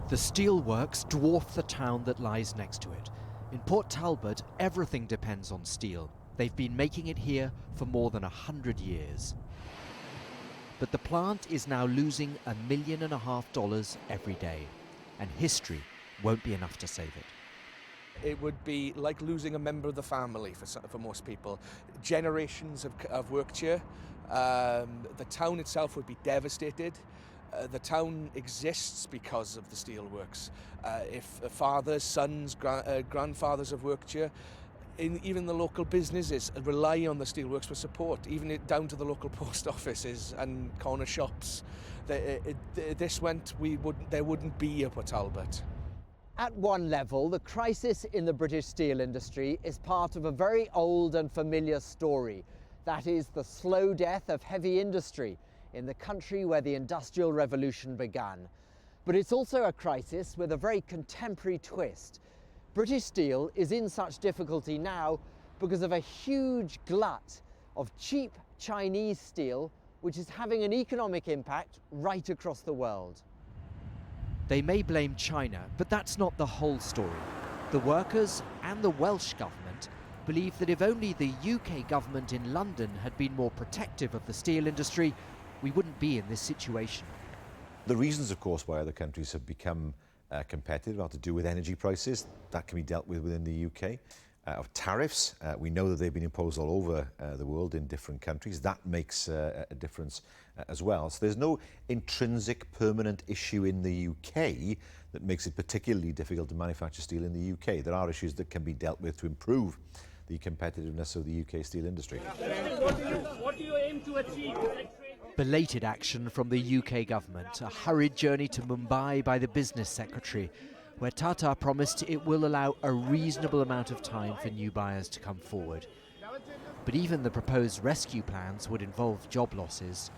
The steelworks dwarf the town that lies next to it. In Port Talbot, everything depends on steel. They've been making it here for more than 100 years. But the plant is now losing $1.5 million every day, and history won't be enough to save it. It would be like losing a member of the family for most people. Generations have worked here. The town itself would be devastated. The town exists because of the steelworks. If fathers, sons, grandfathers have worked here, even the local businesses rely on the steelworks for support, even down to the local post offices and corner shops. There wouldn't be a Port Talbot. At one level, the crisis in the British steel industry is part of a very old and familiar story. That is the slow death of heavy industry in the country where the Industrial Revolution began. But it's also a crisis with a very contemporary twist. British steel is in such difficulty now because of a huge glut of cheap Chinese steel, which is having an economic impact right across the world. They may blame China, but that's not the whole story. The workers and the Welsh government believe that if only the UK government in London had been more protective of the steel industry, we wouldn't be in this situation. The reasons, of course, why other countries have become competitive are to do with energy prices. That can be dealt with within the UK. Of tariffs, we know that they've been imposed all over the world in different countries. That makes a difference as well. So there's no intrinsic permanent issue in the UK that makes it particularly difficult to manufacture steel in the UK. There are issues that can be dealt with to improve the competitiveness of the UK steel industry. What do you aim to achieve? Belated action from the UK government, a hurried journey to Mumbai by the business secretary, where Tata promised it will allow a reasonable amount of time for new buyers to come forward. But even the proposed rescue plans would involve job losses.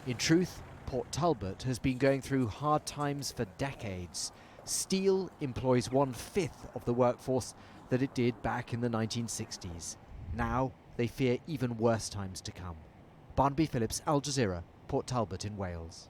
In truth, Port Talbot has been going through hard times for decades. Steel employs 1/5 of the workforce that it did back in the 1960s. Now they fear even worse times to come. Barnaby, Phillips, Al Jazeera, Port Talbot in Wales.